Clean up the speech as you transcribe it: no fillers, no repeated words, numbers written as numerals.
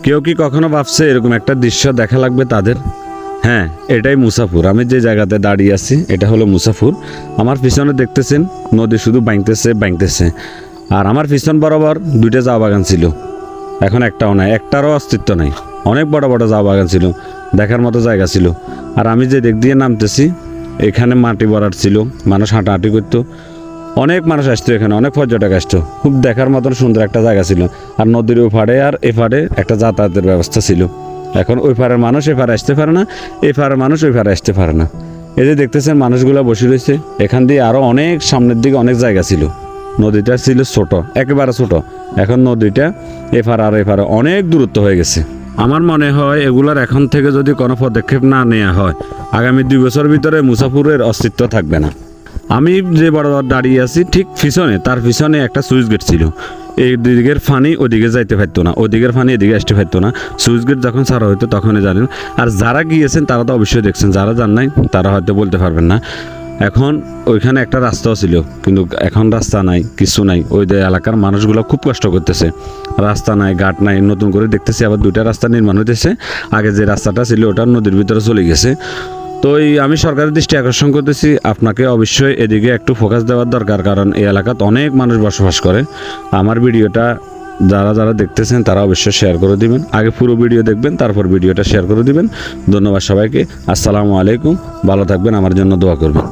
কেউ কি কখনো ভাবছে এরকম একটা দৃশ্য দেখা লাগবে তাদের? হ্যাঁ, এটাই মুসাফুর। আমি যে জায়গাতে দাঁড়িয়ে আছি এটা হলো মুসাফুর। আমার পিছনে দেখতেছেন নদী শুধু বাইংতেছে। আর আমার পিছন বরাবর দুইটা চা বাগান ছিল, এখন একটাও নাই, একটারও অস্তিত্ব নাই। অনেক বড় বড় চা বাগান ছিল, দেখার মতো জায়গা ছিল। আর আমি যে দিক দিয়ে নামতেছি এখানে মাটি ভরাট ছিল, মানুষ হাঁটাহাঁটি করতো, অনেক মানুষ আসতো এখানে, অনেক পর্যটক আসতো। খুব দেখার মতন সুন্দর একটা জায়গা ছিল। আর নদীর ওই পাড়ে আর এ পাড়ে একটা যাতায়াতের ব্যবস্থা ছিল। এখন ওই পাড়ের মানুষ এ পাড়ে আসতে পারে না, এই পাড়ের মানুষ ওই পাড়ে আসতে পারে না। এই যে দেখতেছেন মানুষগুলো বসে রয়েছে, এখান দিয়ে আরও অনেক সামনের দিকে অনেক জায়গা ছিল। নদীটা ছিল ছোট, একেবারে ছোট। এখন নদীটা এপারে আর এপারে অনেক দূরত্ব হয়ে গেছে। আমার মনে হয় এগুলার এখন থেকে যদি কোনো পদক্ষেপ না নেওয়া হয়, আগামী 2 বছর ভিতরে মুসাফুরের অস্তিত্ব থাকবে না। আমি যে বরাবর দাঁড়িয়ে আছি ঠিক পিছনে, তার পিছনে একটা সুইচ গেট ছিল। এই দিকের ফানি ওদিকে যাইতে পারতো না, ওদিকের ফানি এদিকে আসতে পারতো না। সুইচ গেট যখন ছাড়া হইতো তখনই জানেন। আর যারা গিয়েছেন তারা তো অবশ্যই দেখছেন, যারা যান নাই তারা হয়তো বলতে পারবেন না। এখন ওইখানে একটা রাস্তাও ছিল, কিন্তু এখন রাস্তা নাই, কিছু নাই। ওই এলাকার মানুষগুলো খুব কষ্ট করতেছে, রাস্তা নাই, ঘাট নাই। নতুন করে দেখতেছি আবার 2টা রাস্তা নির্মাণ হইতেছে। আগে যে রাস্তাটা ছিল ওটা নদীর ভিতরে চলে গেছে। তো আমি সরকারের দৃষ্টি আকর্ষণ করতেছি, আপনাকে অবশ্যই এদিকে একটু ফোকাস দেওয়ার দরকার, কারণ এই এলাকাতে অনেক মানুষ বসবাস করে। আমার ভিডিওটা যারা দেখতেছেন তারা অবশ্যই শেয়ার করে দিবেন। আগে পুরো ভিডিও দেখবেন, তারপর ভিডিওটা শেয়ার করে দিবেন। ধন্যবাদ সবাইকে। আসসালামু আলাইকুম। ভালো থাকবেন, আমার জন্য দোয়া করবেন।